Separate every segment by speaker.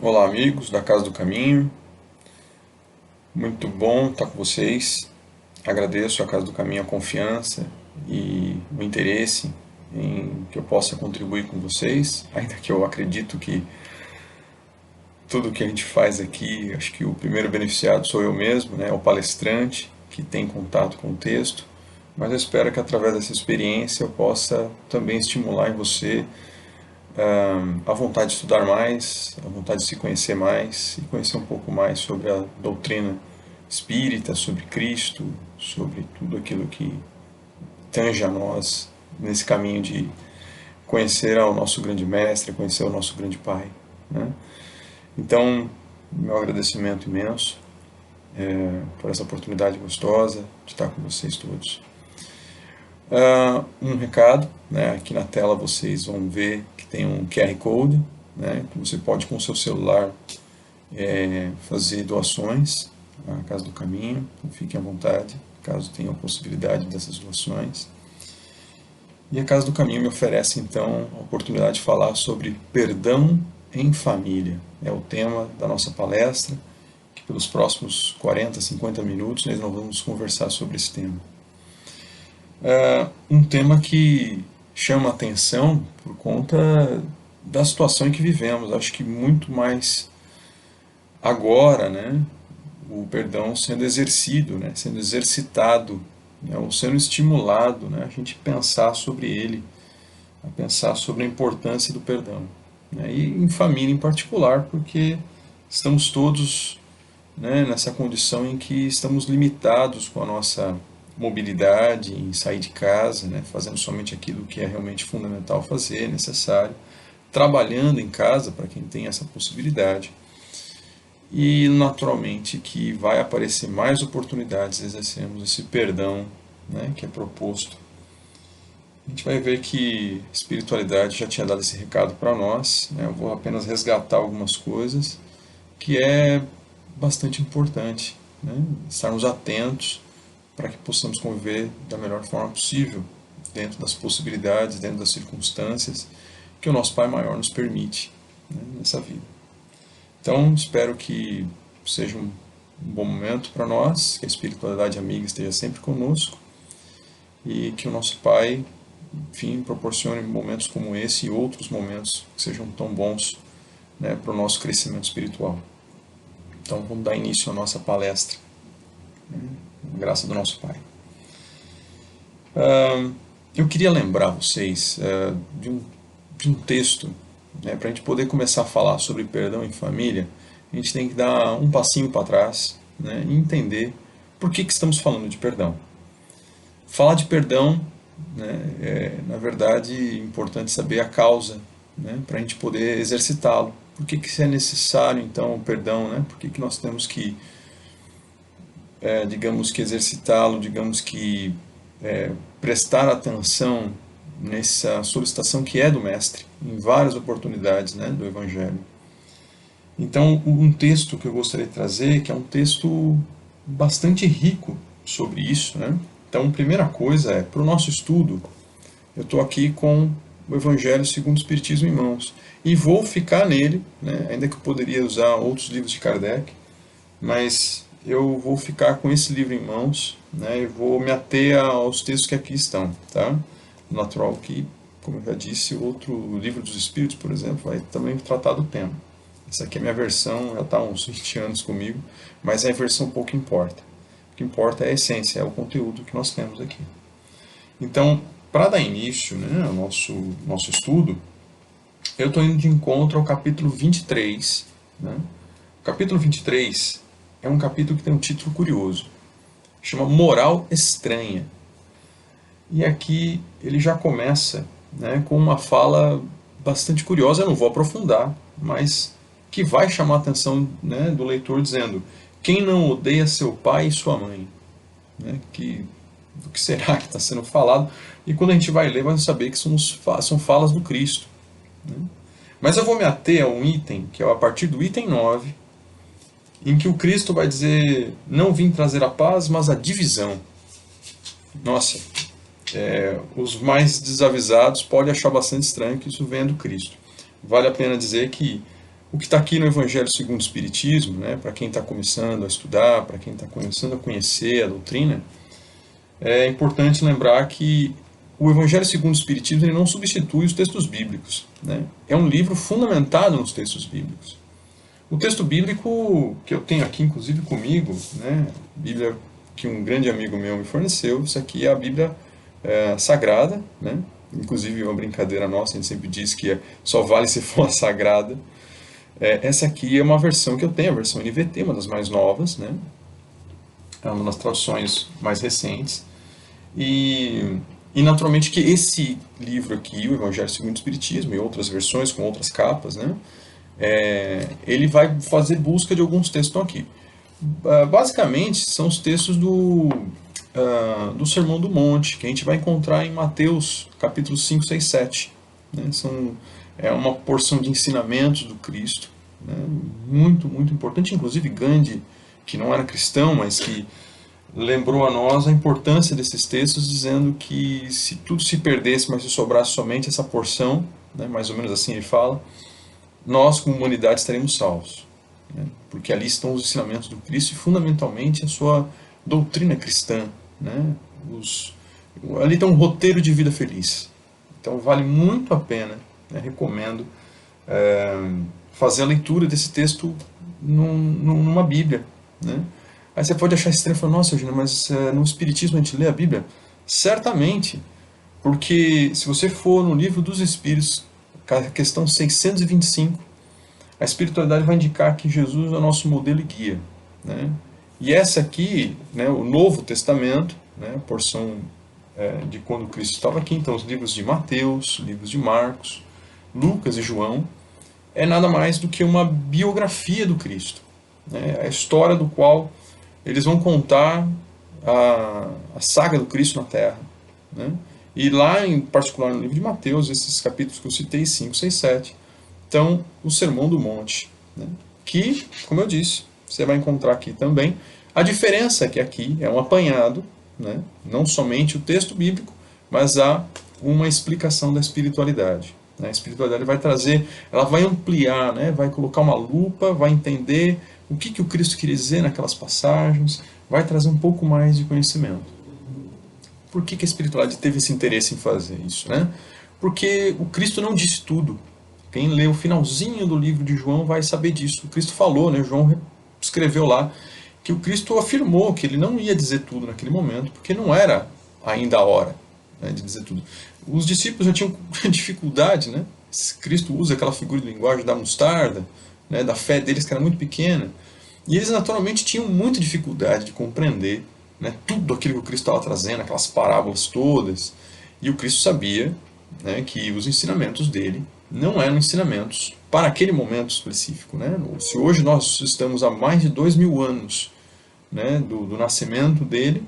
Speaker 1: Olá, amigos da Casa do Caminho. Muito bom estar com vocês. Agradeço à Casa do Caminho a confiança e o interesse em que eu possa contribuir com vocês, ainda que eu acredito que tudo que a gente faz aqui, acho que o primeiro beneficiado sou eu mesmo, né, o palestrante que tem contato com o texto, mas eu espero que através dessa experiência eu possa também estimular em você a vontade de estudar mais, a vontade de se conhecer mais e conhecer um pouco mais sobre a doutrina espírita, sobre Cristo, sobre tudo aquilo que tange a nós nesse caminho de conhecer ao nosso grande mestre, conhecer o nosso grande Pai, né? Então, meu agradecimento imenso por essa oportunidade gostosa de estar com vocês todos. Um recado, né? Aqui na tela vocês vão ver que tem um QR Code, né? Que você pode com o seu celular fazer doações à Casa do Caminho. Então fiquem à vontade, caso tenha a possibilidade dessas doações. E a Casa do Caminho me oferece então a oportunidade de falar sobre perdão em família. É o tema da nossa palestra, que pelos próximos 40, 50 minutos nós vamos conversar sobre esse tema. Um tema que chama a atenção por conta da situação em que vivemos. Acho que muito mais agora, né, o perdão sendo exercido, né, sendo exercitado, né, ou sendo estimulado, né, a gente pensar sobre ele, a pensar sobre a importância do perdão, né, e em família em particular, porque estamos todos, né, nessa condição em que estamos limitados com a nossa mobilidade em sair de casa, né, fazendo somente aquilo que é realmente fundamental fazer, necessário, trabalhando em casa para quem tem essa possibilidade. E naturalmente que vai aparecer mais oportunidades de exercermos esse perdão, né, que é proposto. A gente vai ver que a espiritualidade já tinha dado esse recado para nós, né, eu vou apenas resgatar algumas coisas, que é bastante importante, né, estarmos atentos para que possamos conviver da melhor forma possível, dentro das possibilidades, dentro das circunstâncias que o nosso Pai Maior nos permite, né, nessa vida. Então, espero que seja um bom momento para nós, que a espiritualidade amiga esteja sempre conosco e que o nosso Pai, enfim, proporcione momentos como esse e outros momentos que sejam tão bons, né, para o nosso crescimento espiritual. Então, vamos dar início à nossa palestra, né, graça do nosso Pai. Eu queria lembrar vocês de um texto, né, para a gente poder começar a falar sobre perdão em família. A gente tem que dar um passinho para trás, né, e entender por que estamos falando de perdão. Falar de perdão, né, na verdade, é importante saber a causa, né, para a gente poder exercitá-lo. Por que é necessário, então, o perdão? Né? Por que nós temos que, digamos que, exercitá-lo, digamos que, prestar atenção nessa solicitação que é do Mestre, em várias oportunidades, né, do Evangelho. Então, um texto que eu gostaria de trazer, que é um texto bastante rico sobre isso, né? Então, primeira coisa é, para o nosso estudo, eu estou aqui com o Evangelho segundo o Espiritismo em mãos, e vou ficar nele, né, ainda que eu poderia usar outros livros de Kardec, mas eu vou ficar com esse livro em mãos, né, e vou me ater aos textos que aqui estão, tá? Natural que, como eu já disse, outro livro dos Espíritos, por exemplo, vai também tratar do tema. Essa aqui é a minha versão, já está há uns 20 anos comigo, mas a versão pouco importa. O que importa é a essência, é o conteúdo que nós temos aqui. Então, para dar início, né, ao nosso estudo, eu estou indo de encontro ao capítulo 23. Né? O capítulo 23 é um capítulo que tem um título curioso. Chama Moral Estranha. E aqui ele já começa, né, com uma fala bastante curiosa, eu não vou aprofundar, mas que vai chamar a atenção, né, do leitor dizendo: quem não odeia seu pai e sua mãe? Né, do que será que está sendo falado? E quando a gente vai ler, vai saber que são falas do Cristo. Né? Mas eu vou me ater a um item, que é a partir do item 9, em que o Cristo vai dizer: não vim trazer a paz, mas a divisão. Nossa, os mais desavisados podem achar bastante estranho que isso venha do Cristo. Vale a pena dizer que o que está aqui no Evangelho segundo o Espiritismo, né, para quem está começando a estudar, para quem está começando a conhecer a doutrina, é importante lembrar que o Evangelho segundo o Espiritismo ele não substitui os textos bíblicos, né? É um livro fundamentado nos textos bíblicos. O texto bíblico que eu tenho aqui, inclusive comigo, né, Bíblia que um grande amigo meu me forneceu, isso aqui é a Bíblia sagrada, né? Inclusive uma brincadeira nossa, a gente sempre diz que só vale se for a sagrada. Essa aqui é uma versão que eu tenho, a versão NVT, uma das mais novas, né? É uma das traduções mais recentes. E naturalmente que esse livro aqui, o Evangelho segundo o Espiritismo, e outras versões com outras capas, né? Ele vai fazer busca de alguns textos aqui. Basicamente, são os textos do Sermão do Monte, que a gente vai encontrar em Mateus, capítulos 5, 6, 7. Né? É uma porção de ensinamentos do Cristo, né? Muito, muito importante. Inclusive, Gandhi, que não era cristão, mas que lembrou a nós a importância desses textos, dizendo que se tudo se perdesse, mas se sobrasse somente essa porção, né? Mais ou menos assim ele fala, nós, como humanidade, estaremos salvos. Né? Porque ali estão os ensinamentos do Cristo e, fundamentalmente, a sua doutrina cristã. Né? Ali está um roteiro de vida feliz. Então, vale muito a pena, né? Recomendo fazer a leitura desse texto numa Bíblia. Né? Aí você pode achar estranho e falar, nossa, Eugênio, mas no Espiritismo a gente lê a Bíblia? Certamente, porque se você for no Livro dos Espíritos, questão 625, a espiritualidade vai indicar que Jesus é o nosso modelo e guia. Né? E essa aqui, né, o Novo Testamento, né, a porção de quando Cristo estava aqui, então os livros de Mateus, livros de Marcos, Lucas e João, é nada mais do que uma biografia do Cristo. Né? A história do qual eles vão contar a saga do Cristo na Terra. Né? E lá, em particular no livro de Mateus, esses capítulos que eu citei, 5, 6, 7, então o Sermão do Monte, né? Que, como eu disse, você vai encontrar aqui também. A diferença é que aqui é um apanhado, né? Não somente o texto bíblico, mas há uma explicação da espiritualidade. Né? A espiritualidade vai trazer, ela vai ampliar, né? Vai colocar uma lupa, vai entender o que o Cristo queria dizer naquelas passagens, vai trazer um pouco mais de conhecimento. Por que a espiritualidade teve esse interesse em fazer isso? Né? Porque o Cristo não disse tudo. Quem lê o finalzinho do livro de João vai saber disso. O Cristo falou, né? João escreveu lá, que o Cristo afirmou que ele não ia dizer tudo naquele momento, porque não era ainda a hora, né, de dizer tudo. Os discípulos já tinham dificuldade, né? Cristo usa aquela figura de linguagem da mostarda, né, da fé deles que era muito pequena, e eles naturalmente tinham muita dificuldade de compreender, né, tudo aquilo que o Cristo estava trazendo, aquelas parábolas todas, e o Cristo sabia, né, que os ensinamentos dele não eram ensinamentos para aquele momento específico. Né? Se hoje nós estamos há mais de 2000 anos, né, do nascimento dele,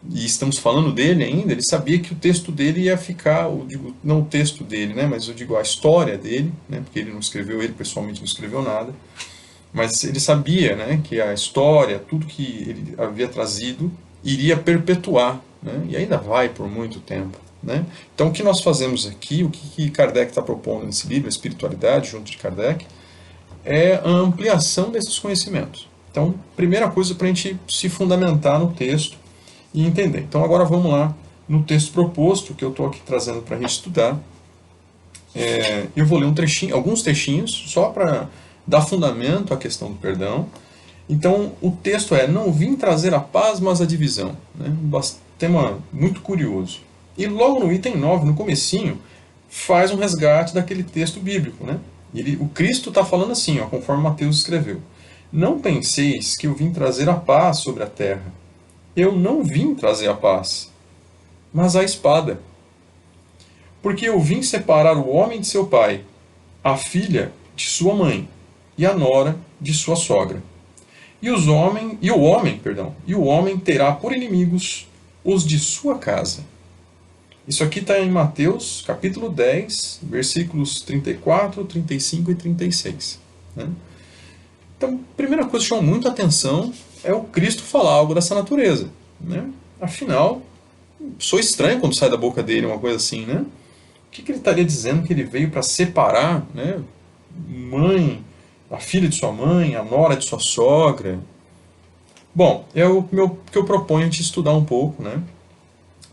Speaker 1: e estamos falando dele ainda, ele sabia que o texto dele ia ficar, eu digo, não o texto dele, né, mas eu digo a história dele, né, porque ele não escreveu, ele pessoalmente não escreveu nada, mas ele sabia, né, que a história, tudo que ele havia trazido, iria perpetuar, né, e ainda vai por muito tempo. Né? Então, o que nós fazemos aqui, o que Kardec está propondo nesse livro, a espiritualidade, junto de Kardec, é a ampliação desses conhecimentos. Então, primeira coisa para a gente se fundamentar no texto e entender. Então, agora vamos lá no texto proposto, que eu estou aqui trazendo para a gente estudar. Eu vou ler um trechinho, alguns trechinhos, só para dar fundamento à questão do perdão. Então, o texto é: não vim trazer a paz, mas a divisão. Né? Um tema muito curioso. E logo no item 9, no comecinho, faz um resgate daquele texto bíblico. Né? O Cristo está falando assim, ó, conforme Mateus escreveu: não penseis que eu vim trazer a paz sobre a terra. Eu não vim trazer a paz, mas a espada. Porque eu vim separar o homem de seu pai, a filha de sua mãe, e a nora de sua sogra. E o homem terá por inimigos os de sua casa. Isso aqui está em Mateus, capítulo 10, versículos 34, 35 e 36. Né? Então, a primeira coisa que chama muito a atenção é o Cristo falar algo dessa natureza. Né? Afinal, sou estranho quando sai da boca dele uma coisa assim. Né? O que ele estaria dizendo que ele veio para separar, né, mãe, a filha de sua mãe, a nora de sua sogra. Bom, é o que eu proponho a gente estudar um pouco, né?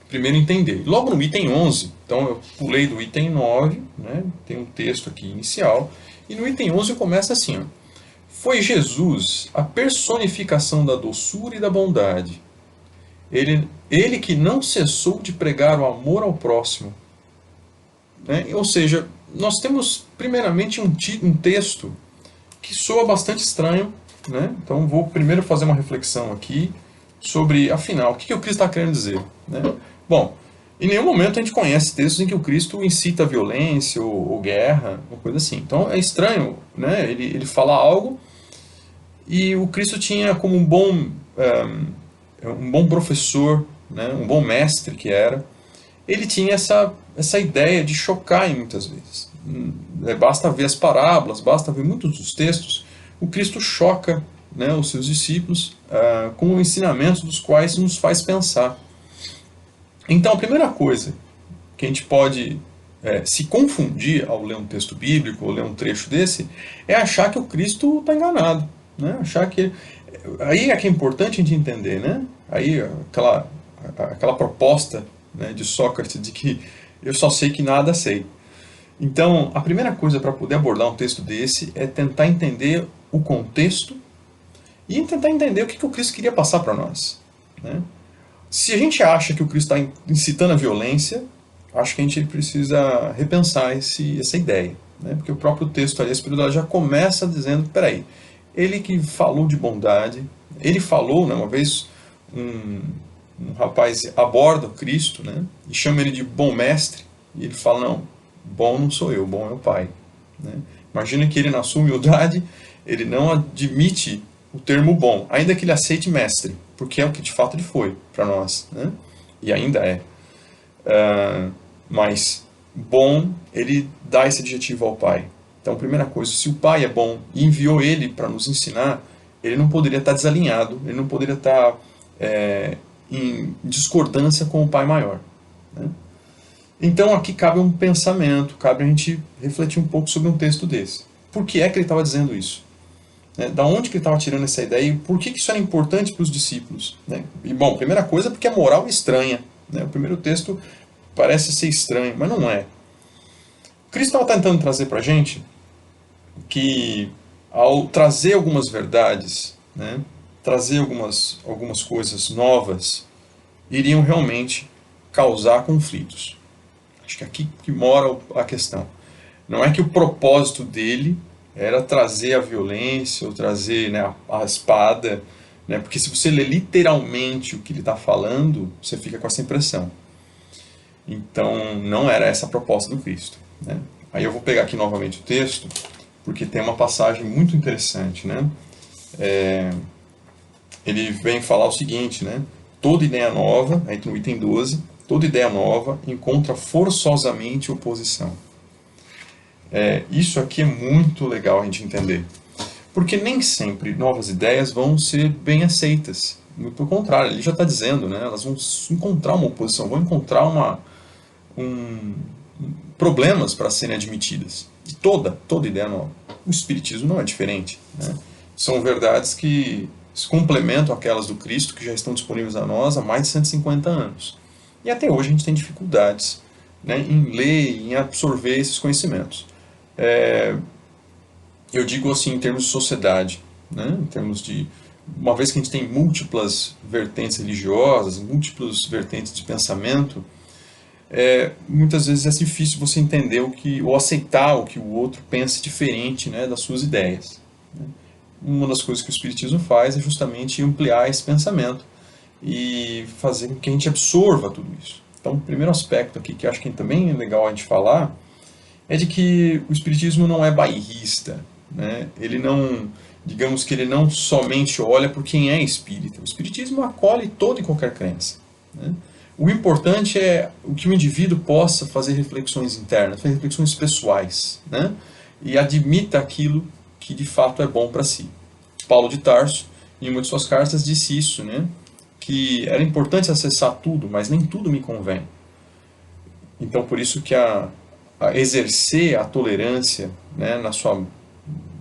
Speaker 1: Primeiro entender. Logo no item 11, então eu pulei do item 9, né? Tem um texto aqui inicial, e no item 11 começa assim, ó. Foi Jesus a personificação da doçura e da bondade. Ele que não cessou de pregar o amor ao próximo. Né? Ou seja, nós temos primeiramente um texto que soa bastante estranho. Né? Então vou primeiro fazer uma reflexão aqui sobre, afinal, o que o Cristo está querendo dizer. Né? Bom, em nenhum momento a gente conhece textos em que o Cristo incita a violência ou guerra, uma coisa assim. Então é estranho, né? Ele fala algo e o Cristo tinha como um bom professor, né? Um bom mestre que era, ele tinha essa ideia de chocar em muitas vezes. Basta ver as parábolas, basta ver muitos dos textos, o Cristo choca, né, os seus discípulos com ensinamentos dos quais nos faz pensar. Então, a primeira coisa que a gente pode se confundir ao ler um texto bíblico ou ler um trecho desse é achar que o Cristo está enganado. Né? Achar que aí é que é importante a gente entender, né? Aí aquela proposta, né, de Sócrates de que eu só sei que nada sei. Então, a primeira coisa para poder abordar um texto desse é tentar entender o contexto e tentar entender o que o Cristo queria passar para nós. Né? Se a gente acha que o Cristo está incitando a violência, acho que a gente precisa repensar essa ideia. Né? Porque o próprio texto ali, a espiritualidade já começa dizendo, peraí, ele que falou de bondade, ele falou, né, uma vez um rapaz aborda o Cristo, né, e chama ele de bom mestre, e ele fala, não, bom não sou eu, bom é o Pai. Né? Imagina que ele, na sua humildade, ele não admite o termo bom, ainda que ele aceite mestre, porque é o que de fato ele foi para nós, né? E ainda é. Mas bom, ele dá esse adjetivo ao Pai. Então, primeira coisa, se o Pai é bom e enviou ele para nos ensinar, ele não poderia estar desalinhado, ele não poderia estar em discordância com o Pai maior. Né? Então, aqui cabe um pensamento, cabe a gente refletir um pouco sobre um texto desse. Por que é que ele estava dizendo isso? Né? Da onde que ele estava tirando essa ideia e por que isso era importante para os discípulos? Né? E, bom, primeira coisa, porque a moral é estranha. Né? O primeiro texto parece ser estranho, mas não é. Cristo estava tentando trazer para a gente que, ao trazer algumas verdades, né, trazer algumas coisas novas, iriam realmente causar conflitos. Acho que aqui que mora a questão. Não é que o propósito dele era trazer a violência ou trazer, né, a espada, né, porque se você lê literalmente o que ele está falando, você fica com essa impressão. Então, não era essa a proposta do Cristo. Né? Aí eu vou pegar aqui novamente o texto, porque tem uma passagem muito interessante. Né? Ele vem falar o seguinte, né? Toda ideia nova, aí no item 12, toda ideia nova encontra forçosamente oposição. Isso aqui é muito legal a gente entender. Porque nem sempre novas ideias vão ser bem aceitas. Muito pelo contrário, ele já está dizendo, né? Elas vão encontrar uma oposição, vão encontrar problemas para serem admitidas. Toda ideia nova. O Espiritismo não é diferente. Né? São verdades que se complementam aquelas do Cristo, que já estão disponíveis a nós há mais de 150 anos. E até hoje a gente tem dificuldades, né, em ler, em absorver esses conhecimentos. Eu digo assim em termos de sociedade, né, em termos de... Uma vez que a gente tem múltiplas vertentes religiosas, múltiplas vertentes de pensamento, muitas vezes é difícil você entender ou aceitar o que o outro pensa diferente, né, das suas ideias. Né? Uma das coisas que o Espiritismo faz é justamente ampliar esse pensamento e fazer com que a gente absorva tudo isso. Então, o primeiro aspecto aqui que acho que também é legal a gente falar é de que o Espiritismo não é bairrista. Né? Ele não, digamos que ele não somente olha por quem é espírita. O Espiritismo acolhe toda e qualquer crença. Né? O importante é que o indivíduo possa fazer reflexões internas, fazer reflexões pessoais, né? E admita aquilo que de fato é bom para si. Paulo de Tarso, em uma de suas cartas, disse isso, né? Que era importante acessar tudo, mas nem tudo me convém. Então, por isso que a exercer a tolerância, né, na sua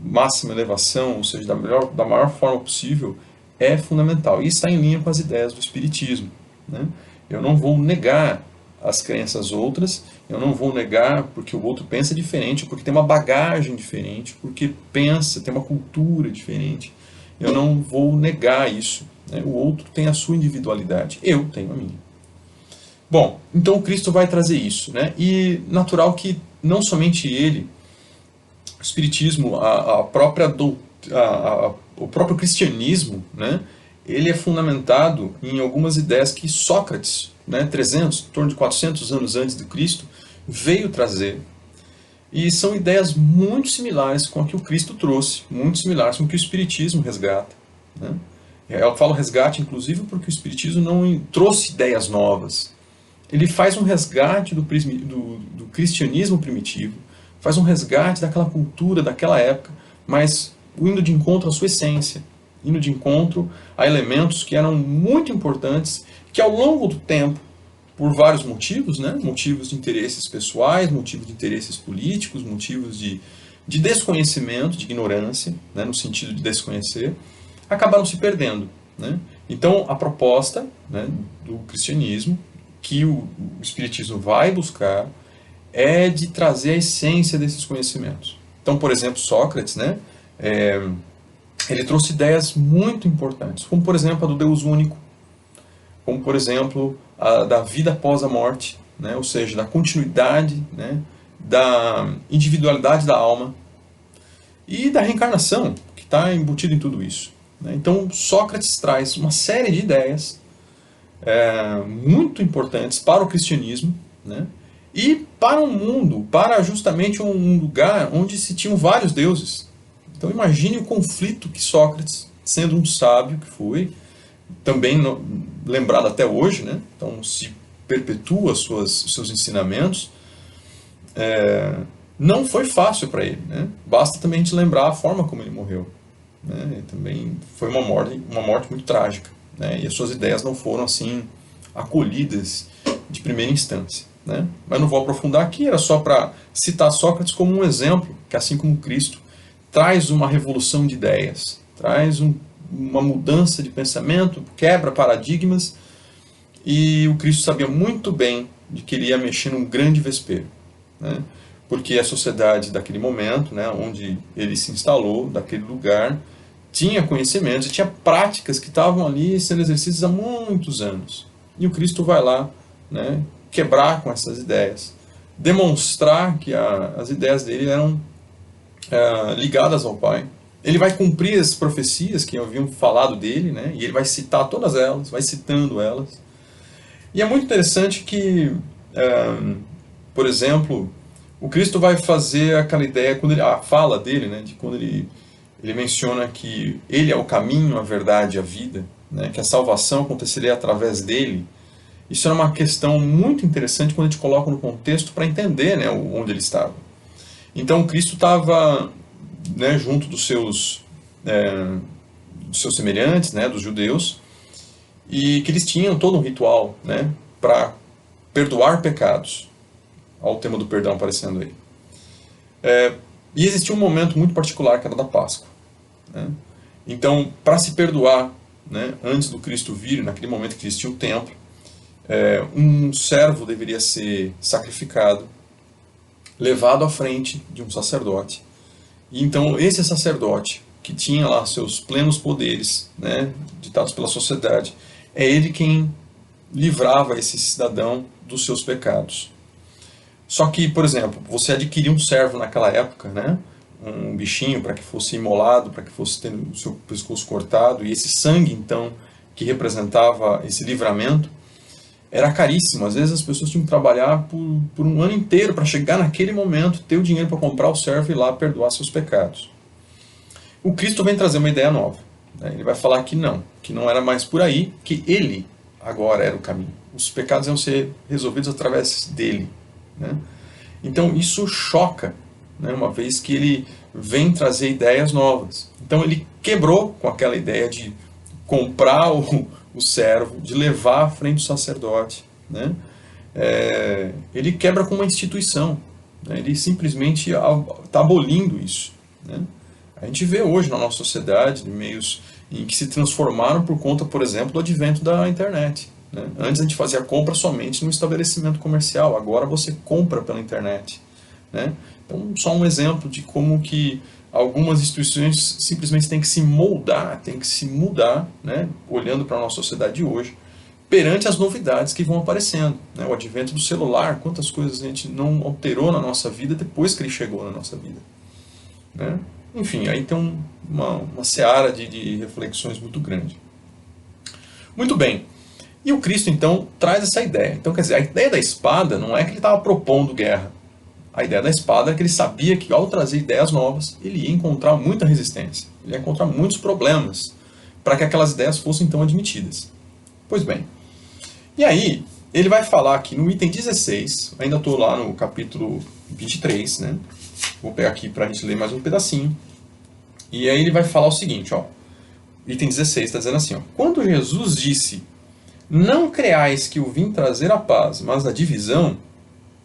Speaker 1: máxima elevação, ou seja, da maior forma possível, é fundamental. E está em linha com as ideias do Espiritismo, né? Eu não vou negar as crenças outras, eu não vou negar porque o outro pensa diferente, porque tem uma bagagem diferente, porque pensa, tem uma cultura diferente. Eu não vou negar isso, né? O outro tem a sua individualidade, eu tenho a minha. Bom, então o Cristo vai trazer isso, né? E natural que não somente ele, o Espiritismo, a própria o próprio cristianismo, né? Ele é fundamentado em algumas ideias que Sócrates, né, 300, em torno de 400 anos antes de Cristo, veio trazer. E são ideias muito similares com a que o Cristo trouxe, muito similares com o que o Espiritismo resgata, né? Eu falo resgate, inclusive, porque o Espiritismo não trouxe ideias novas. Ele faz um resgate do cristianismo primitivo, faz um resgate daquela cultura, daquela época, mas indo de encontro à sua essência, indo de encontro a elementos que eram muito importantes, que ao longo do tempo, por vários motivos, né, motivos de interesses pessoais, motivos de interesses políticos, motivos de desconhecimento, de ignorância, né, no sentido de desconhecer, acabaram se perdendo, né? Então, a proposta, né, do cristianismo, que o Espiritismo vai buscar, é de trazer a essência desses conhecimentos. Então, por exemplo, Sócrates, né, ele trouxe ideias muito importantes, como, por exemplo, a do Deus único, como, por exemplo, a da vida após a morte, né, ou seja, da continuidade, né, da individualidade da alma e da reencarnação, que está embutido em tudo isso, né? Então, Sócrates traz uma série de ideias muito importantes para o cristianismo, né? E para um mundo, para justamente um lugar onde se tinham vários deuses. Então imagine o conflito que Sócrates, sendo um sábio que foi, também lembrado até hoje, né? Então se perpetua os seus ensinamentos, não foi fácil para ele, né? Basta também a gente lembrar a forma como ele morreu, né? Também foi uma morte muito trágica, né? E as suas ideias não foram assim acolhidas de primeira instância, né? Mas não vou aprofundar aqui, era só para citar Sócrates como um exemplo, que assim como Cristo traz uma revolução de ideias, traz uma mudança de pensamento, quebra paradigmas, e o Cristo sabia muito bem de que ele ia mexer num grande vespeiro, né? Porque a sociedade daquele momento, né, onde ele se instalou, daquele lugar, tinha conhecimentos e tinha práticas que estavam ali sendo exercidas há muitos anos. E o Cristo vai lá, né, quebrar com essas ideias, demonstrar que as ideias dele eram ligadas ao Pai. Ele vai cumprir as profecias que haviam falado dele, né, e ele vai citar todas elas, vai citando elas. E é muito interessante que, por exemplo, o Cristo vai fazer aquela ideia, quando a fala dele, né, de quando ele menciona que ele é o caminho, a verdade e a vida, né, que a salvação aconteceria através dele. Isso é uma questão muito interessante quando a gente coloca no contexto para entender, né, onde ele estava. Então Cristo estava, né, junto dos seus semelhantes, né, dos judeus, e que eles tinham todo um ritual, né, para perdoar pecados. Olha o tema do perdão aparecendo aí. E existia um momento muito particular que era da Páscoa, né? Então, para se perdoar, né, antes do Cristo vir, naquele momento que existia o templo, um servo deveria ser sacrificado, levado à frente de um sacerdote. E então esse sacerdote, que tinha lá seus plenos poderes, né, ditados pela sociedade, é ele quem livrava esse cidadão dos seus pecados. Só que, por exemplo, você adquiria um servo naquela época, né, um bichinho para que fosse imolado, para que fosse tendo o seu pescoço cortado, e esse sangue, então, que representava esse livramento, era caríssimo. Às vezes as pessoas tinham que trabalhar por um ano inteiro para chegar naquele momento, ter o dinheiro para comprar o servo e ir lá perdoar seus pecados. O Cristo vem trazer uma ideia nova, né? Ele vai falar que não era mais por aí, que ele agora era o caminho. Os pecados iam ser resolvidos através dele, né? Então isso choca, né, uma vez que ele vem trazer ideias novas. Então ele quebrou com aquela ideia de comprar o servo, de levar à frente o sacerdote, né? Ele quebra com uma instituição. né? Ele simplesmente está abolindo isso, né? A gente vê hoje na nossa sociedade meios em que se transformaram por conta, por exemplo, do advento da internet, né? Antes a gente fazia compra somente no estabelecimento comercial, agora você compra pela internet, né? Então, só um exemplo de como que algumas instituições simplesmente têm que se moldar, têm que se mudar, né? Olhando para a nossa sociedade de hoje, perante as novidades que vão aparecendo, né? O advento do celular, quantas coisas a gente não alterou na nossa vida depois que ele chegou na nossa vida, né? Enfim, aí tem uma seara de reflexões muito grande. Muito bem. E o Cristo, então, traz essa ideia. Então, quer dizer, a ideia da espada não é que ele estava propondo guerra. A ideia da espada é que ele sabia que, ao trazer ideias novas, ele ia encontrar muita resistência. Ele ia encontrar muitos problemas para que aquelas ideias fossem, então, admitidas. Pois bem. E aí, ele vai falar aqui no item 16, ainda estou lá no capítulo 23, né? Vou pegar aqui para a gente ler mais um pedacinho. E aí ele vai falar o seguinte, ó. Item 16 está dizendo assim, ó. Quando Jesus disse, não creais que eu vim trazer a paz, mas a divisão,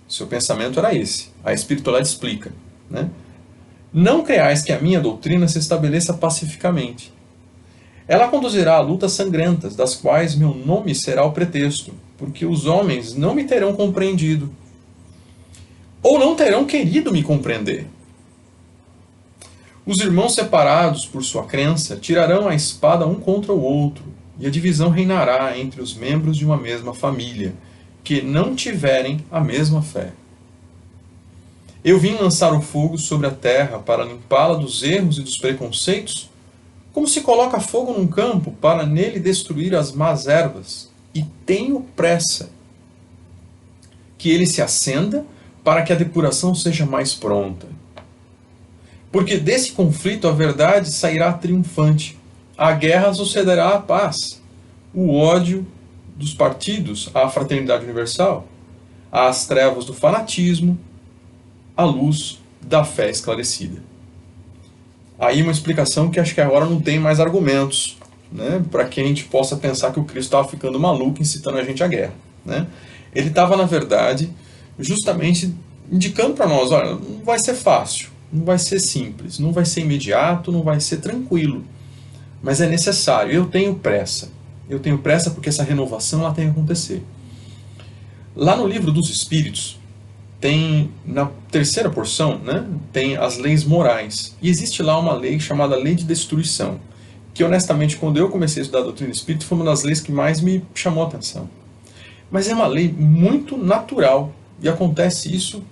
Speaker 1: seu pensamento era esse. A espiritualidade explica, né? Não creais que a minha doutrina se estabeleça pacificamente. Ela conduzirá a lutas sangrentas, das quais meu nome será o pretexto, porque os homens não me terão compreendido, ou não terão querido me compreender. Os irmãos separados por sua crença tirarão a espada um contra o outro, e a divisão reinará entre os membros de uma mesma família, que não tiverem a mesma fé. Eu vim lançar o fogo sobre a terra para limpá-la dos erros e dos preconceitos, como se coloca fogo num campo para nele destruir as más ervas, e tenho pressa que ele se acenda para que a depuração seja mais pronta. Porque desse conflito a verdade sairá triunfante, a guerra sucederá à paz, o ódio dos partidos à fraternidade universal, às trevas do fanatismo, à luz da fé esclarecida. Aí uma explicação que acho que agora não tem mais argumentos, né, para que a gente possa pensar que o Cristo estava ficando maluco incitando a gente à guerra, né? Ele estava, na verdade, justamente indicando para nós, olha, não vai ser fácil, não vai ser simples, não vai ser imediato, não vai ser tranquilo, mas é necessário, eu tenho pressa porque essa renovação ela tem que acontecer. Lá no livro dos Espíritos, tem, na terceira porção, né, tem as leis morais, e existe lá uma lei chamada lei de destruição, que honestamente quando eu comecei a estudar a doutrina espírita foi uma das leis que mais me chamou a atenção. Mas é uma lei muito natural, e acontece isso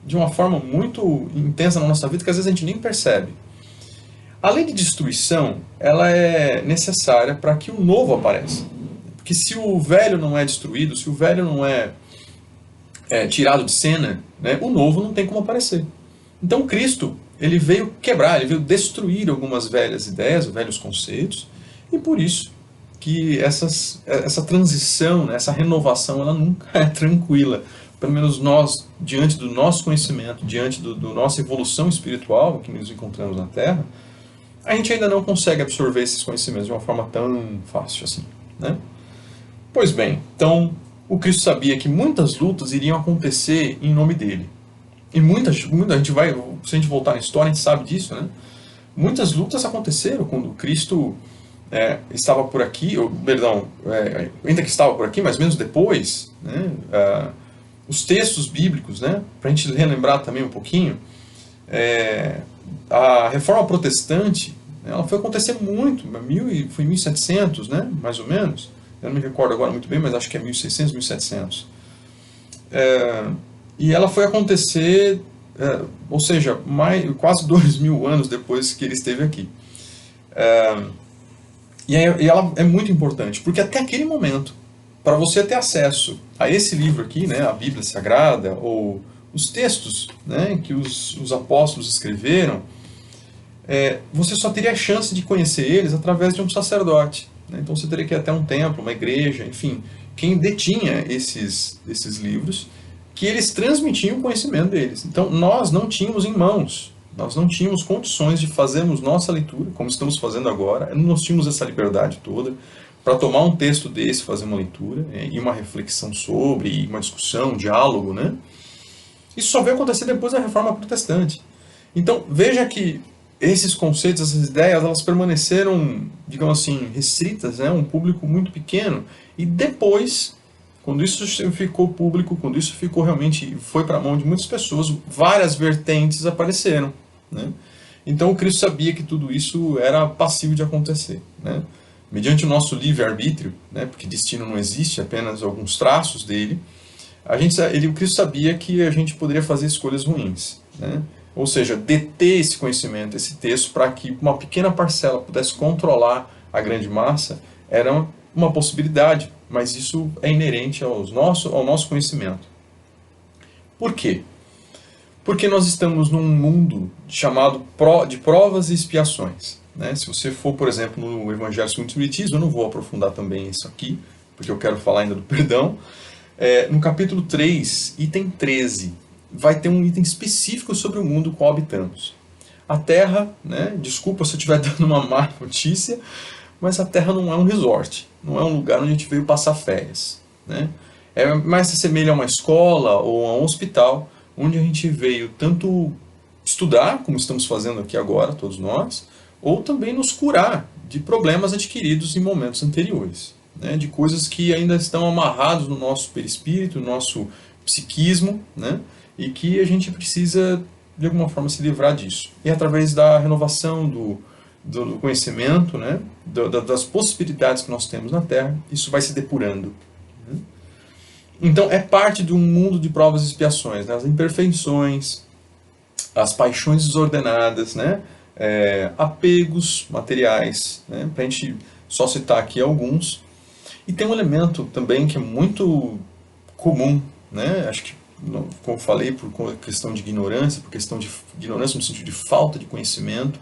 Speaker 1: de uma forma muito intensa na nossa vida que às vezes a gente nem percebe. A lei de destruição, ela é necessária para que o novo apareça. Porque se o velho não é destruído, se o velho não é tirado de cena, né, o novo não tem como aparecer. Então Cristo, ele veio quebrar, ele veio destruir algumas velhas ideias, velhos conceitos, e por isso que essa transição, né, essa renovação, ela nunca é tranquila. Pelo menos nós, diante do nosso conhecimento, diante do nossa evolução espiritual que nos encontramos na Terra, a gente ainda não consegue absorver esses conhecimentos de uma forma tão fácil assim, né? Pois bem, então o Cristo sabia que muitas lutas iriam acontecer em nome dele. E muita a gente vai, se a gente voltar na história, a gente sabe disso, né? Muitas lutas aconteceram quando Cristo estava por aqui, ainda que estava por aqui, mas menos depois, né? Os textos bíblicos, né? Para a gente relembrar também um pouquinho, a reforma protestante, ela foi acontecer muito, foi em 1700, né? Mais ou menos. Eu não me recordo agora muito bem, mas acho que é 1600, 1700. E ela foi acontecer, ou seja, quase 2000 anos depois que ele esteve aqui. E ela é muito importante, porque até aquele momento, para você ter acesso a esse livro aqui, né, a Bíblia Sagrada, ou os textos, né, que os apóstolos escreveram, você só teria a chance de conhecer eles através de um sacerdote. Né? Então você teria que ir até um templo, uma igreja, enfim, quem detinha esses livros, que eles transmitiam o conhecimento deles. Então nós não tínhamos em mãos, nós não tínhamos condições de fazermos nossa leitura, como estamos fazendo agora, não tínhamos essa liberdade toda para tomar um texto desse, fazer uma leitura, e uma reflexão sobre, e uma discussão, um diálogo, né? Isso só veio acontecer depois da Reforma Protestante. Então, veja que esses conceitos, essas ideias, elas permaneceram, digamos assim, restritas, né, a um público muito pequeno. E depois, quando isso ficou público, quando isso ficou realmente, foi para a mão de muitas pessoas, várias vertentes apareceram, né? Então o Cristo sabia que tudo isso era passível de acontecer, né? Mediante o nosso livre-arbítrio, né, porque destino não existe, apenas alguns traços dele, o Cristo sabia que a gente poderia fazer escolhas ruins, né? Ou seja, deter esse conhecimento, esse texto, para que uma pequena parcela pudesse controlar a grande massa, era uma possibilidade, mas isso é inerente ao nosso conhecimento. Por quê? Porque nós estamos num mundo chamado de provas e expiações, né? Se você for, por exemplo, no Evangelho segundo o Espiritismo, eu não vou aprofundar também isso aqui, porque eu quero falar ainda do perdão. No capítulo 3, item 13, vai ter um item específico sobre o mundo qual habitamos. A Terra, né, desculpa se eu estiver dando uma má notícia, mas a Terra não é um resort, não é um lugar onde a gente veio passar férias, né? É mais se assemelha a uma escola ou a um hospital, onde a gente veio tanto estudar, como estamos fazendo aqui agora, todos nós, ou também nos curar de problemas adquiridos em momentos anteriores, né? De coisas que ainda estão amarrados no nosso perispírito, no nosso psiquismo, né? E que a gente precisa, de alguma forma, se livrar disso. E através da renovação do conhecimento, né? Das possibilidades que nós temos na Terra, isso vai se depurando. Então é parte de um mundo de provas e expiações, né? As imperfeições, as paixões desordenadas, né? Apegos materiais, né? Para a gente só citar aqui alguns. E tem um elemento também que é muito comum, né? Acho que, como eu falei, por questão de ignorância, por questão de ignorância no sentido de falta de conhecimento,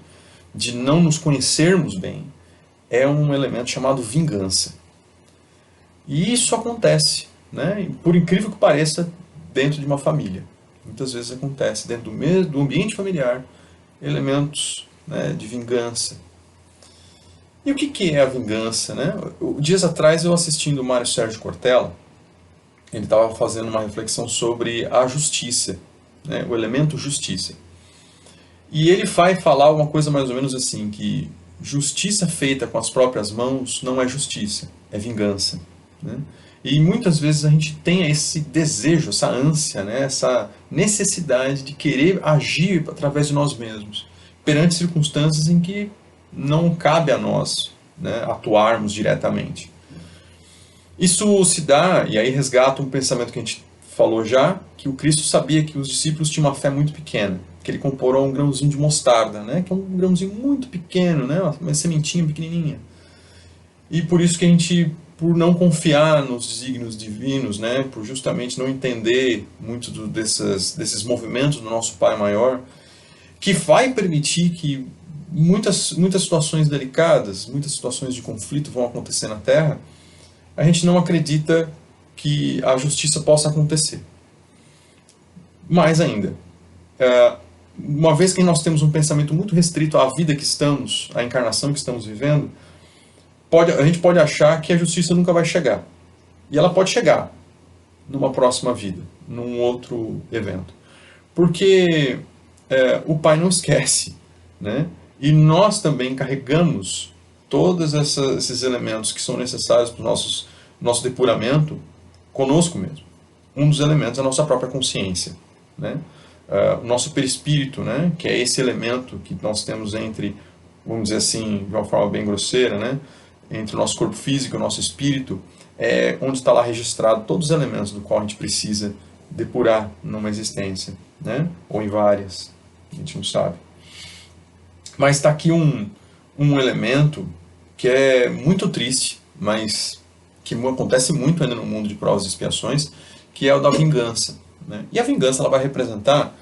Speaker 1: de não nos conhecermos bem, é um elemento chamado vingança. E isso acontece, né? Por incrível que pareça, dentro de uma família. Muitas vezes acontece dentro do ambiente familiar, elementos, né, de vingança. E o que é a vingança, né? Dias atrás eu assistindo o Mário Sérgio Cortella, ele estava fazendo uma reflexão sobre a justiça, né, o elemento justiça. E ele vai falar uma coisa mais ou menos assim, que justiça feita com as próprias mãos não é justiça, é vingança, né? E muitas vezes a gente tem esse desejo, essa ânsia, né, essa necessidade de querer agir através de nós mesmos, perante circunstâncias em que não cabe a nós, né, atuarmos diretamente. Isso se dá, e aí resgata um pensamento que a gente falou já, que o Cristo sabia que os discípulos tinham uma fé muito pequena, que ele comparou a um grãozinho de mostarda, né, que é um grãozinho muito pequeno, né, uma sementinha pequenininha. E por isso que a gente, por não confiar nos desígnios divinos, né, por justamente não entender muito desses movimentos do nosso Pai Maior, que vai permitir que muitas situações delicadas, muitas situações de conflito vão acontecer na Terra, a gente não acredita que a justiça possa acontecer. Mais ainda, uma vez que nós temos um pensamento muito restrito à vida que estamos, à encarnação que estamos vivendo, a gente pode achar que a justiça nunca vai chegar. E ela pode chegar numa próxima vida, num outro evento. Porque o Pai não esquece, né? E nós também carregamos todos esses elementos que são necessários para o nosso depuramento conosco mesmo. Um dos elementos é a nossa própria consciência, né? O nosso perispírito, né? Que é esse elemento que nós temos entre, vamos dizer assim, de uma forma bem grosseira, né? Entre o nosso corpo físico e o nosso espírito, onde está lá registrado todos os elementos do qual a gente precisa depurar numa existência, né? Ou em várias, a gente não sabe. Mas está aqui um elemento que é muito triste, mas que acontece muito ainda no mundo de provas e expiações, que é o da vingança, né? E a vingança ela vai representar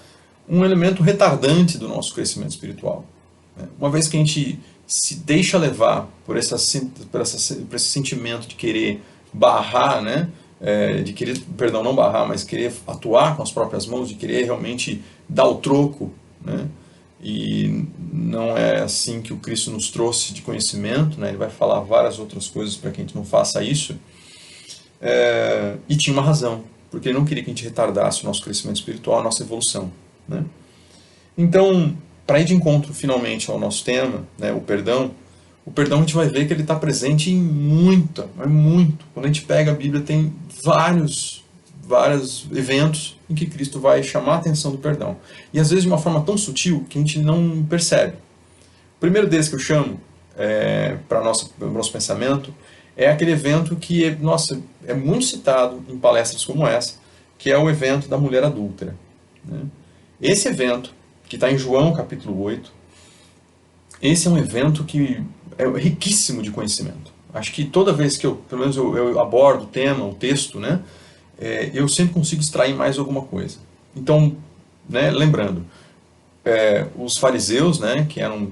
Speaker 1: um elemento retardante do nosso crescimento espiritual, né? Uma vez que a gente se deixa levar por esse sentimento de querer barrar, né? De querer, perdão, não barrar, mas querer atuar com as próprias mãos, de querer realmente dar o troco, né? E não é assim que o Cristo nos trouxe de conhecimento, né? Ele vai falar várias outras coisas para que a gente não faça isso. E tinha uma razão, porque ele não queria que a gente retardasse o nosso crescimento espiritual, a nossa evolução, né? Então, para ir de encontro finalmente ao nosso tema, né, o perdão a gente vai ver que ele está presente em muito. Quando a gente pega a Bíblia, tem vários eventos em que Cristo vai chamar a atenção do perdão. E às vezes de uma forma tão sutil que a gente não percebe. O primeiro deles que eu chamo para o nosso pensamento é aquele evento que, nossa, é muito citado em palestras como essa, que é o evento da mulher adúltera, né? Esse evento, que está em João capítulo 8, esse é um evento que é riquíssimo de conhecimento. Acho que toda vez que pelo menos eu abordo o tema, o texto, né, eu sempre consigo extrair mais alguma coisa. Então, né, lembrando, os fariseus, né, que eram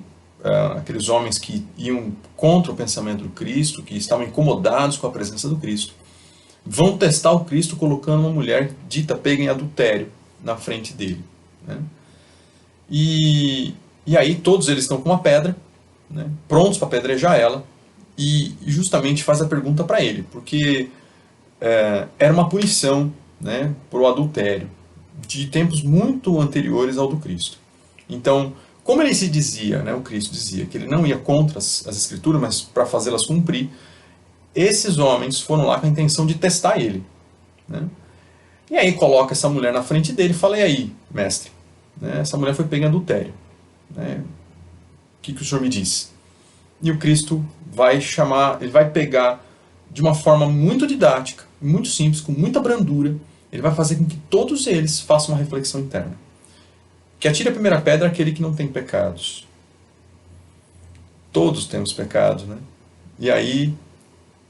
Speaker 1: aqueles homens que iam contra o pensamento do Cristo, que estavam incomodados com a presença do Cristo, vão testar o Cristo colocando uma mulher dita pega em adultério na frente dele, né? E aí todos eles estão com uma pedra, né, prontos para apedrejar ela, e justamente faz a pergunta para ele, porque era uma punição, né, por o adultério, de tempos muito anteriores ao do Cristo. Então, como ele se dizia, né, o Cristo dizia que ele não ia contra as Escrituras, mas para fazê-las cumprir, esses homens foram lá com a intenção de testar ele, né? E aí coloca essa mulher na frente dele e fala, e aí, mestre, né, essa mulher foi pega em adultério, né? O que o senhor me diz? E o Cristo vai chamar, ele vai pegar de uma forma muito didática, muito simples, com muita brandura, ele vai fazer com que todos eles façam uma reflexão interna. Que atire a primeira pedra aquele que não tem pecados. Todos temos pecados, né? E aí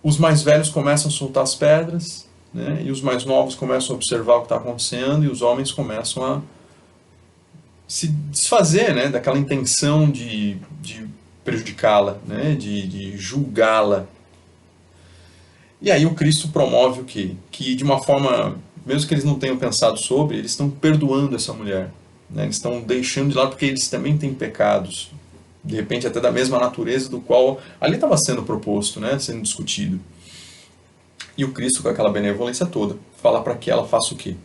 Speaker 1: os mais velhos começam a soltar as pedras, né? E os mais novos começam a observar o que está acontecendo, e os homens começam a se desfazer, né, daquela intenção de prejudicá-la, né, de julgá-la. E aí o Cristo promove o quê? Que de uma forma, mesmo que eles não tenham pensado sobre, eles estão perdoando essa mulher, né? Eles estão deixando de lado porque eles também têm pecados, de repente até da mesma natureza do qual ali estava sendo proposto, né, sendo discutido. E o Cristo, com aquela benevolência toda, fala para que ela faça o quê?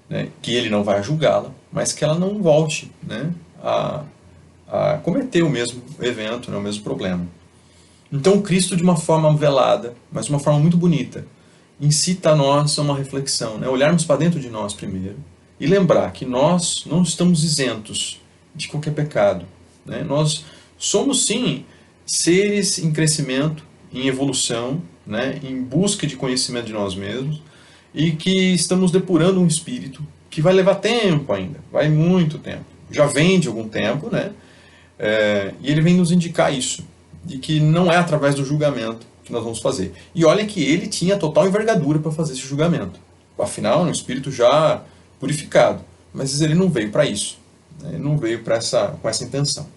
Speaker 1: Né, que ele não vai julgá-la, mas que ela não volte, né, a cometer o mesmo evento, né, o mesmo problema. Então Cristo, de uma forma velada, mas de uma forma muito bonita, incita a nós a uma reflexão, né, olharmos para dentro de nós primeiro e lembrar que nós não estamos isentos de qualquer pecado, né? Nós somos sim seres em crescimento, em evolução, né, em busca de conhecimento de nós mesmos, e que estamos depurando um espírito que vai levar tempo ainda, vai muito tempo. Já vem de algum tempo, né? E ele vem nos indicar isso, de que não é através do julgamento que nós vamos fazer. E olha que ele tinha total envergadura para fazer esse julgamento. Afinal, é um espírito já purificado, mas ele não veio para isso, né? Ele não veio com essa intenção.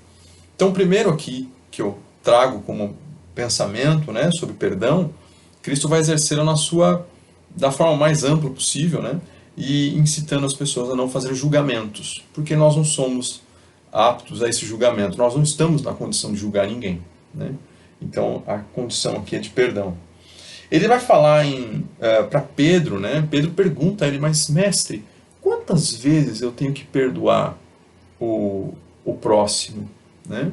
Speaker 1: Então, primeiro aqui, que eu trago como pensamento, né, sobre perdão, Cristo vai exercê-lo da forma mais ampla possível, né? E incitando as pessoas a não fazer julgamentos, porque nós não somos aptos a esse julgamento, nós não estamos na condição de julgar ninguém, né? Então a condição aqui é de perdão. Ele vai falar para Pedro, né? Pedro pergunta a ele, mas mestre, quantas vezes eu tenho que perdoar o próximo, né?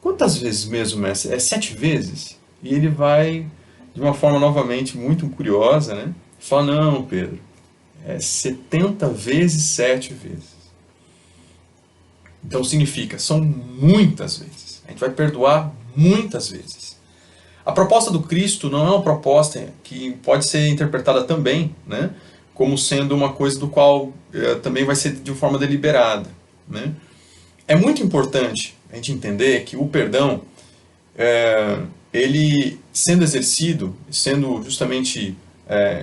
Speaker 1: Quantas vezes mesmo, mestre? É 7 vezes? E ele vai, de uma forma novamente muito curiosa, né, fala, não, Pedro, é 70 vezes 7 vezes. Então significa, são muitas vezes. A gente vai perdoar muitas vezes. A proposta do Cristo não é uma proposta que pode ser interpretada também, né, como sendo uma coisa do qual também vai ser de forma deliberada, né? É muito importante a gente entender que o perdão, ele sendo exercido, sendo justamente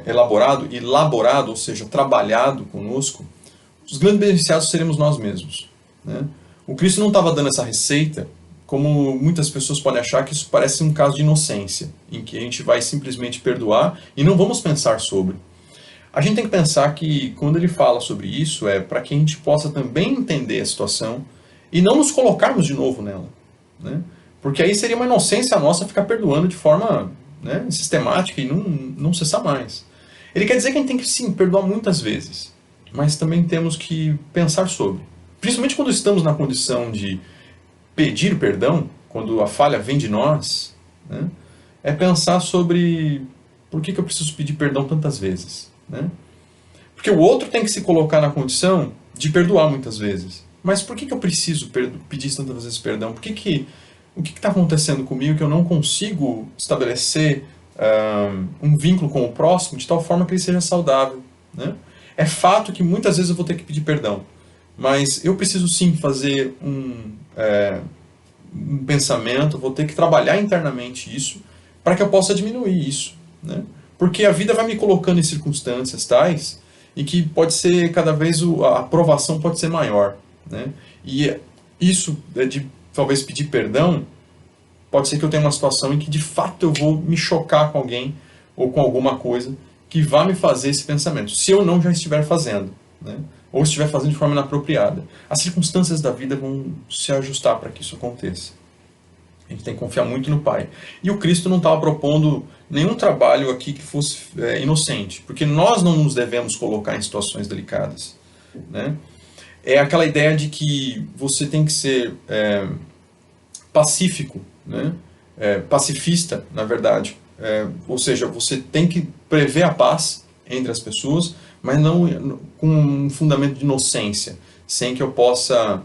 Speaker 1: elaborado e laborado, ou seja, trabalhado conosco, os grandes beneficiados seremos nós mesmos, né? O Cristo não estava dando essa receita, como muitas pessoas podem achar que isso parece um caso de inocência, em que a gente vai simplesmente perdoar e não vamos pensar sobre. A gente tem que pensar que quando ele fala sobre isso é para que a gente possa também entender a situação e não nos colocarmos de novo nela, né? Porque aí seria uma inocência nossa ficar perdoando de forma, né, sistemática e não cessar mais. Ele quer dizer que a gente tem que, sim, perdoar muitas vezes, mas também temos que pensar sobre. Principalmente quando estamos na condição de pedir perdão, quando a falha vem de nós, né? É pensar sobre por que eu preciso pedir perdão tantas vezes, né? Porque o outro tem que se colocar na condição de perdoar muitas vezes. Mas por que eu preciso pedir tantas vezes perdão? O que está acontecendo comigo que eu não consigo estabelecer um vínculo com o próximo de tal forma que ele seja saudável, né? É fato que muitas vezes eu vou ter que pedir perdão, mas eu preciso sim fazer um pensamento, vou ter que trabalhar internamente isso para que eu possa diminuir isso, né? Porque a vida vai me colocando em circunstâncias tais e que pode ser cada vez a aprovação pode ser maior, né? E isso de talvez pedir perdão, pode ser que eu tenha uma situação em que de fato eu vou me chocar com alguém ou com alguma coisa que vá me fazer esse pensamento, se eu não já estiver fazendo, né? Ou estiver fazendo de forma inapropriada. As circunstâncias da vida vão se ajustar para que isso aconteça. A gente tem que confiar muito no Pai. E o Cristo não estava propondo nenhum trabalho aqui que fosse inocente, porque nós não nos devemos colocar em situações delicadas, né? É aquela ideia de que você tem que ser pacífico, né? Pacifista, na verdade. Ou seja, você tem que prever a paz entre as pessoas, mas não com um fundamento de inocência, sem que eu possa,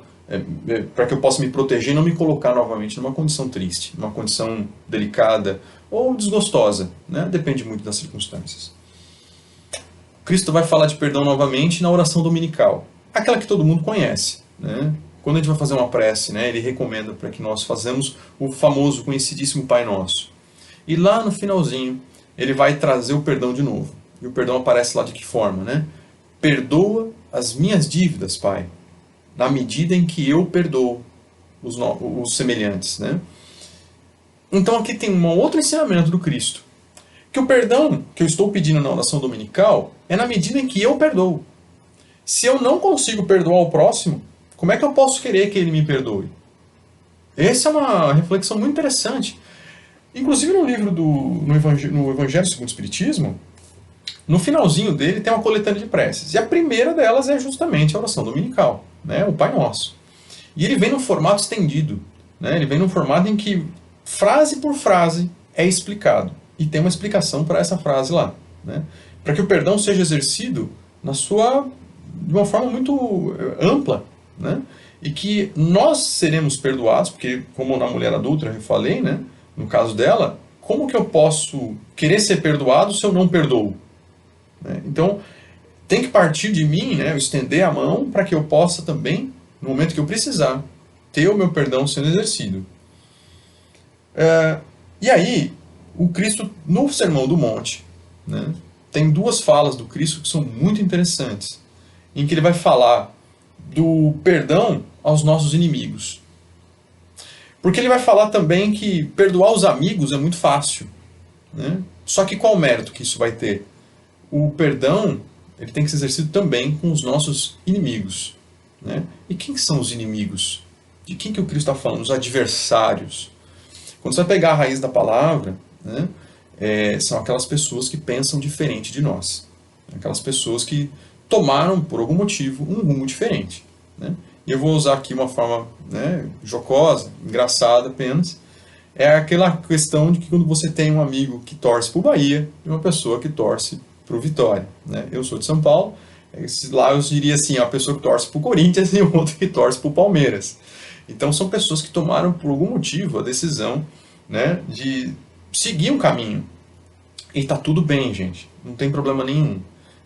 Speaker 1: para que eu possa me proteger e não me colocar novamente numa condição triste, numa condição delicada ou desgostosa, né? Depende muito das circunstâncias. Cristo vai falar de perdão novamente na oração dominical, aquela que todo mundo conhece, né? Quando a gente vai fazer uma prece, né, ele recomenda para que nós façamos o famoso, conhecidíssimo Pai Nosso. E lá no finalzinho, ele vai trazer o perdão de novo. E o perdão aparece lá de que forma, né? Perdoa as minhas dívidas, Pai, na medida em que eu perdoo os semelhantes, né? Então aqui tem um outro ensinamento do Cristo. Que o perdão que eu estou pedindo na oração dominical é na medida em que eu perdoo. Se eu não consigo perdoar o próximo, como é que eu posso querer que ele me perdoe? Essa é uma reflexão muito interessante. Inclusive no Evangelho segundo o Espiritismo, no finalzinho dele tem uma coletânea de preces. E a primeira delas é justamente a oração dominical, né? O Pai Nosso. E ele vem num formato estendido, né? Ele vem num formato em que frase por frase é explicado. E tem uma explicação para essa frase lá, né? Para que o perdão seja exercido de uma forma muito ampla, né? E que nós seremos perdoados, porque como na mulher adulta eu falei, né? No caso dela, como que eu posso querer ser perdoado se eu não perdoo? Né? Então, tem que partir de mim, né? Eu estender a mão para que eu possa também, no momento que eu precisar, ter o meu perdão sendo exercido. E aí, o Cristo, no Sermão do Monte, né, tem duas falas do Cristo que são muito interessantes, em que ele vai falar do perdão aos nossos inimigos. Porque ele vai falar também que perdoar os amigos é muito fácil, né? Só que qual o mérito que isso vai ter? O perdão ele tem que ser exercido também com os nossos inimigos, né? E quem são os inimigos? De quem que o Cristo está falando? Os adversários. Quando você vai pegar a raiz da palavra, né, são aquelas pessoas que pensam diferente de nós. Aquelas pessoas que tomaram, por algum motivo, um rumo diferente, né? E eu vou usar aqui uma forma, né, jocosa, engraçada apenas. É aquela questão de que quando você tem um amigo que torce para o Bahia e uma pessoa que torce para o Vitória, né? Eu sou de São Paulo, lá eu diria assim, a pessoa que torce para o Corinthians e o outro que torce para o Palmeiras. Então são pessoas que tomaram por algum motivo a decisão, né, de seguir um caminho. E está tudo bem, gente, não tem problema nenhum.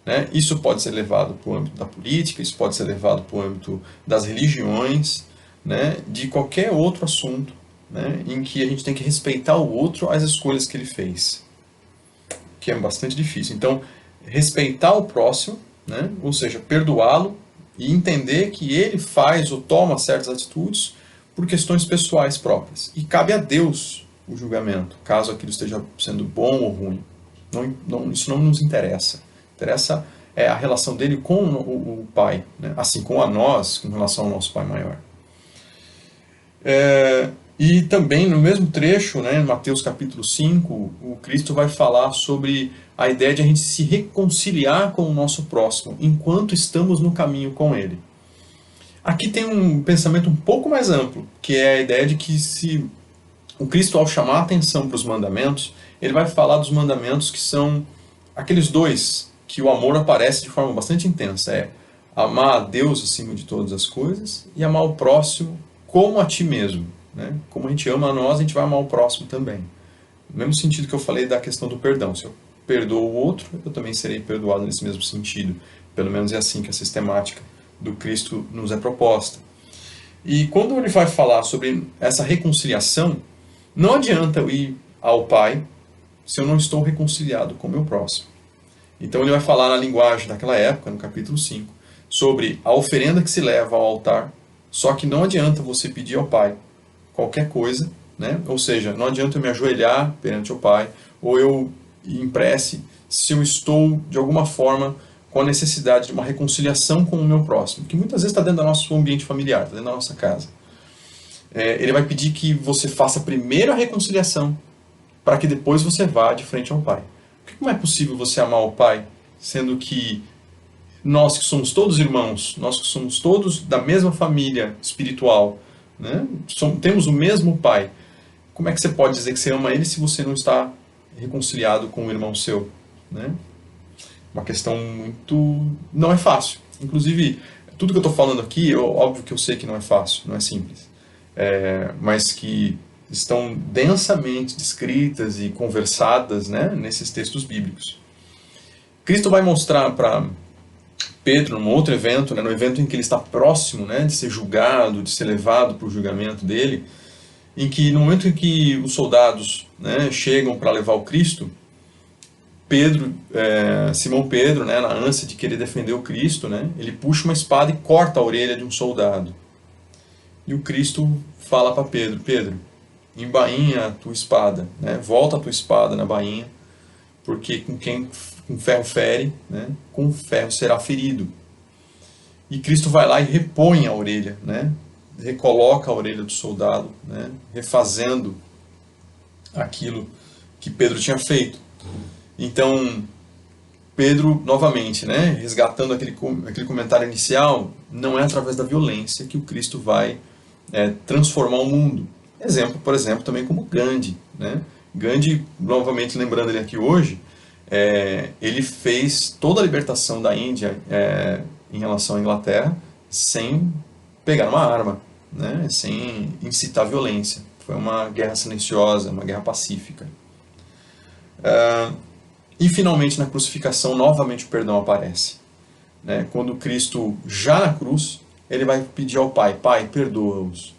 Speaker 1: Né? Isso pode ser levado para o âmbito da política, isso pode ser levado para o âmbito das religiões, né? De qualquer outro assunto, né? Em que a gente tem que respeitar o outro, as escolhas que ele fez, que é bastante difícil. Então, respeitar o próximo, né? Ou seja, perdoá-lo e entender que ele faz ou toma certas atitudes por questões pessoais próprias. E cabe a Deus o julgamento, caso aquilo esteja sendo bom ou ruim. Isso não nos interessa. Interessa a relação dele com o Pai, né? Assim como a nós, com relação ao nosso Pai maior. E também no mesmo trecho, né, em Mateus capítulo 5, o Cristo vai falar sobre a ideia de a gente se reconciliar com o nosso próximo enquanto estamos no caminho com ele. Aqui tem um pensamento um pouco mais amplo, que é a ideia de que se o Cristo, ao chamar a atenção para os mandamentos, ele vai falar dos mandamentos que são aqueles dois que o amor aparece de forma bastante intensa. É amar a Deus acima de todas as coisas e amar o próximo como a ti mesmo. Né? Como a gente ama a nós, a gente vai amar o próximo também. No mesmo sentido que eu falei da questão do perdão. Se eu perdoo o outro, eu também serei perdoado nesse mesmo sentido. Pelo menos é assim que a sistemática do Cristo nos é proposta. E quando ele vai falar sobre essa reconciliação, não adianta eu ir ao Pai se eu não estou reconciliado com o meu próximo. Então ele vai falar na linguagem daquela época, no capítulo 5, sobre a oferenda que se leva ao altar, só que não adianta você pedir ao Pai qualquer coisa, né? Ou seja, não adianta eu me ajoelhar perante o Pai, ou eu ir em prece, se eu estou, de alguma forma, com a necessidade de uma reconciliação com o meu próximo, que muitas vezes está dentro do nosso ambiente familiar, está dentro da nossa casa. Ele vai pedir que você faça primeiro a reconciliação, para que depois você vá de frente ao Pai. Por que não é possível você amar o Pai, sendo que nós que somos todos irmãos, nós que somos todos da mesma família espiritual, né? Temos o mesmo Pai. Como é que você pode dizer que você ama Ele se você não está reconciliado com o irmão seu? Né? Uma questão muito... não é fácil. Inclusive, tudo que eu estou falando aqui, óbvio que eu sei que não é fácil, não é simples. Mas que estão densamente descritas e conversadas, né, nesses textos bíblicos. Cristo vai mostrar para Pedro, num outro evento, né, no evento em que ele está próximo, né, de ser julgado, de ser levado para o julgamento dele, em que no momento em que os soldados, né, chegam para levar o Cristo, Simão Pedro, né, na ânsia de querer defender o Cristo, né, ele puxa uma espada e corta a orelha de um soldado. E o Cristo fala para Pedro, Pedro, embainha a tua espada, né, volta a tua espada na bainha, porque com ferro fere, né, com ferro será ferido. E Cristo vai lá e repõe a orelha, né, recoloca a orelha do soldado, né, refazendo aquilo que Pedro tinha feito. Então, Pedro, novamente, né, resgatando aquele comentário inicial, não é através da violência que o Cristo vai transformar o mundo. Exemplo, por exemplo, também como Gandhi. Né? Gandhi, novamente lembrando ele aqui hoje, ele fez toda a libertação da Índia em relação à Inglaterra sem pegar uma arma, né? Sem incitar violência. Foi uma guerra silenciosa, uma guerra pacífica. E finalmente na crucificação, novamente o perdão aparece. Né? Quando Cristo, já na cruz, ele vai pedir ao Pai, Pai, perdoa-os,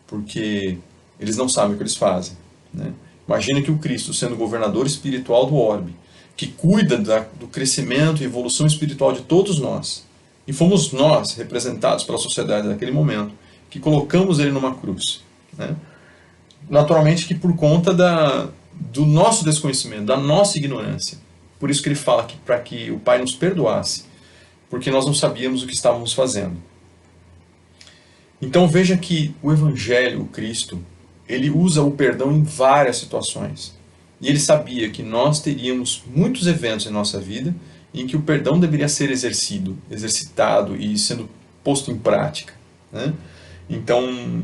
Speaker 1: porque eles não sabem o que eles fazem. Né? Imagina que o Cristo, sendo governador espiritual do orbe, que cuida do crescimento e evolução espiritual de todos nós, e fomos nós, representados pela sociedade naquele momento, que colocamos ele numa cruz. Né? Naturalmente que por conta do nosso desconhecimento, da nossa ignorância. Por isso que ele fala que para que o Pai nos perdoasse, porque nós não sabíamos o que estávamos fazendo. Então veja que o Evangelho, o Cristo, ele usa o perdão em várias situações. E ele sabia que nós teríamos muitos eventos em nossa vida em que o perdão deveria ser exercitado e sendo posto em prática. Né? Então,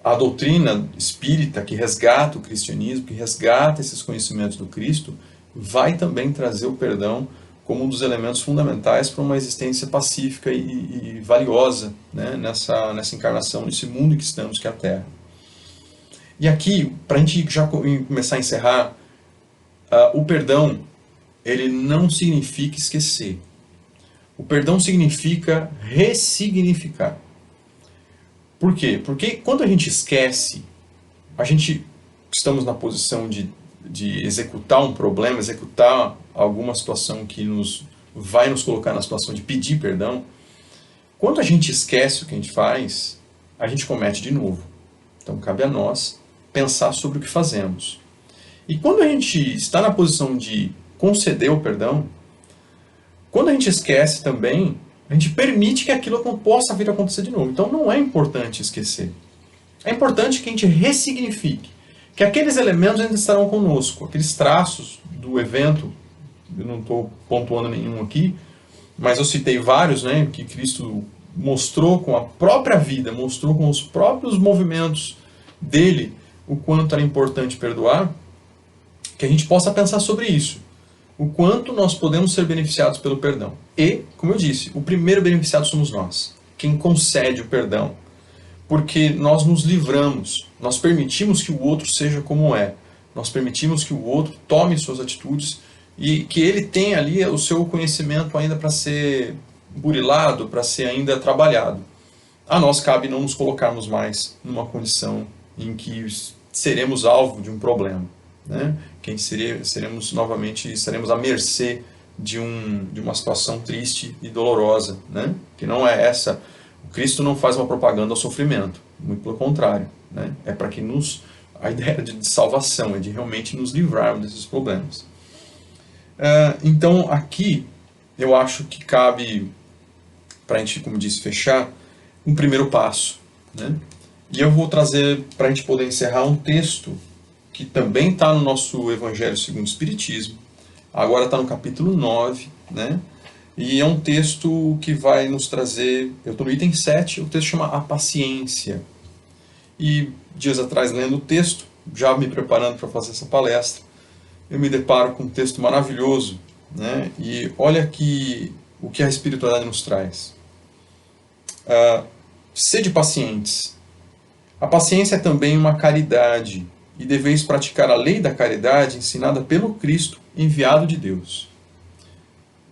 Speaker 1: a doutrina espírita que resgata o cristianismo, que resgata esses conhecimentos do Cristo, vai também trazer o perdão como um dos elementos fundamentais para uma existência pacífica e valiosa, né, nessa encarnação, nesse mundo em que estamos, que é a Terra. E aqui, para a gente já começar a encerrar, o perdão, ele não significa esquecer. O perdão significa ressignificar. Por quê? Porque quando a gente esquece, estamos na posição de executar um problema, executar alguma situação que vai nos colocar na situação de pedir perdão. Quando a gente esquece o que a gente faz, a gente comete de novo. Então cabe a nós pensar sobre o que fazemos. E quando a gente está na posição de conceder o perdão, quando a gente esquece também, a gente permite que aquilo possa vir a acontecer de novo. Então não é importante esquecer. é importante que a gente ressignifique, que aqueles elementos ainda estarão conosco, aqueles traços do evento, eu não estou pontuando nenhum aqui, mas eu citei vários, né, que Cristo mostrou com a própria vida, mostrou com os próprios movimentos dele o quanto era importante perdoar, que a gente possa pensar sobre isso. O quanto nós podemos ser beneficiados pelo perdão. E, como eu disse, o primeiro beneficiado somos nós, quem concede o perdão. Porque nós nos livramos, nós permitimos que o outro seja como é, nós permitimos que o outro tome suas atitudes e que ele tenha ali o seu conhecimento ainda para ser burilado, para ser ainda trabalhado. A nós cabe não nos colocarmos mais numa condição em que seremos alvo de um problema, né? Que seremos novamente, estaremos à mercê de uma situação triste e dolorosa, né? Que não é essa. O Cristo não faz uma propaganda ao sofrimento, muito pelo contrário, né? É para que a ideia de salvação é de realmente nos livrarmos desses problemas. Então aqui eu acho que cabe, para a gente, como disse, fechar, um primeiro passo, né? E eu vou trazer, para a gente poder encerrar, um texto que também está no nosso Evangelho segundo o Espiritismo, agora está no capítulo 9, né? E é um texto que vai nos trazer, eu estou no item 7, o texto chama A Paciência. E dias atrás, lendo o texto, já me preparando para fazer essa palestra, eu me deparo com um texto maravilhoso, né? E olha aqui o que a espiritualidade nos traz. Sede pacientes. A paciência é também uma caridade, e deveis praticar a lei da caridade ensinada pelo Cristo, enviado de Deus.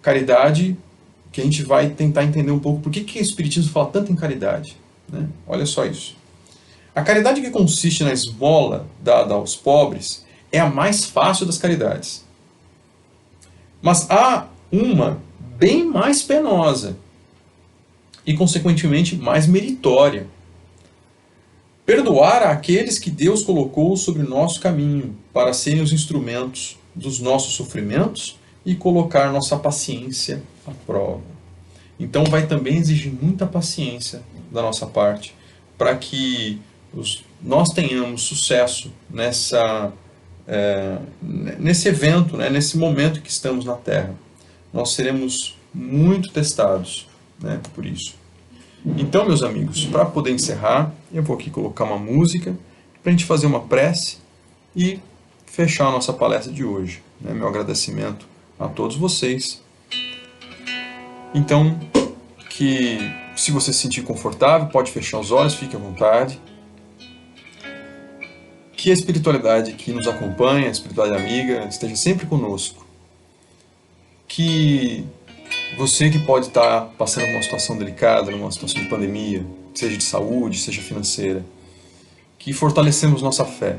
Speaker 1: Caridade, que a gente vai tentar entender um pouco por que o Espiritismo fala tanto em caridade, né? Olha só isso. A caridade que consiste na esmola dada aos pobres é a mais fácil das caridades. Mas há uma bem mais penosa e, consequentemente, mais meritória. Perdoar àqueles que Deus colocou sobre o nosso caminho para serem os instrumentos dos nossos sofrimentos e colocar nossa paciência à prova. Então vai também exigir muita paciência da nossa parte para que nós tenhamos sucesso nesse evento, né, nesse momento que estamos na Terra. Nós seremos muito testados, né, por isso. Então, meus amigos, para poder encerrar, eu vou aqui colocar uma música para a gente fazer uma prece e fechar a nossa palestra de hoje, né? Meu agradecimento a todos vocês. Então, que se você se sentir confortável, pode fechar os olhos, fique à vontade. Que a espiritualidade que nos acompanha, a espiritualidade amiga, esteja sempre conosco. Que você que pode estar passando por uma situação delicada, numa situação de pandemia, seja de saúde, seja financeira, que fortalecemos nossa fé,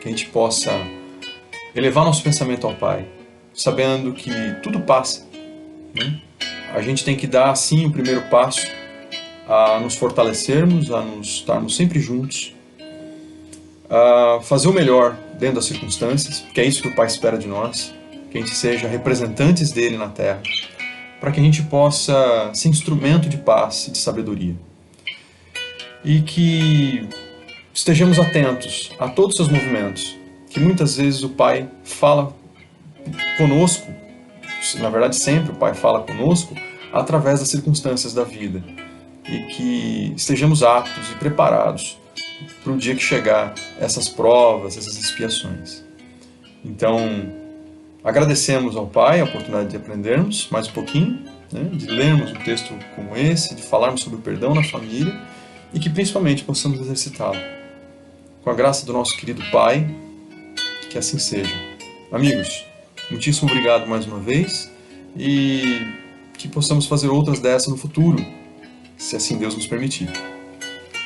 Speaker 1: que a gente possa elevar nosso pensamento ao Pai, sabendo que tudo passa, né? A gente tem que dar, sim, o primeiro passo a nos fortalecermos, a nos estarmos sempre juntos, a fazer o melhor dentro das circunstâncias, que é isso que o Pai espera de nós, que a gente seja representantes dele na Terra, para que a gente possa ser instrumento de paz e de sabedoria. E que estejamos atentos a todos os seus movimentos, que muitas vezes o Pai fala conosco, na verdade sempre o Pai fala conosco, através das circunstâncias da vida. E que estejamos aptos e preparados para o dia que chegar essas provas, essas expiações. Então, agradecemos ao Pai a oportunidade de aprendermos mais um pouquinho, né, de lermos um texto como esse, de falarmos sobre o perdão na família e que principalmente possamos exercitá-lo. Com a graça do nosso querido Pai, que assim seja. Amigos, muitíssimo obrigado mais uma vez e que possamos fazer outras dessas no futuro, se assim Deus nos permitir.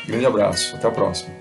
Speaker 1: Grande abraço, até a próxima.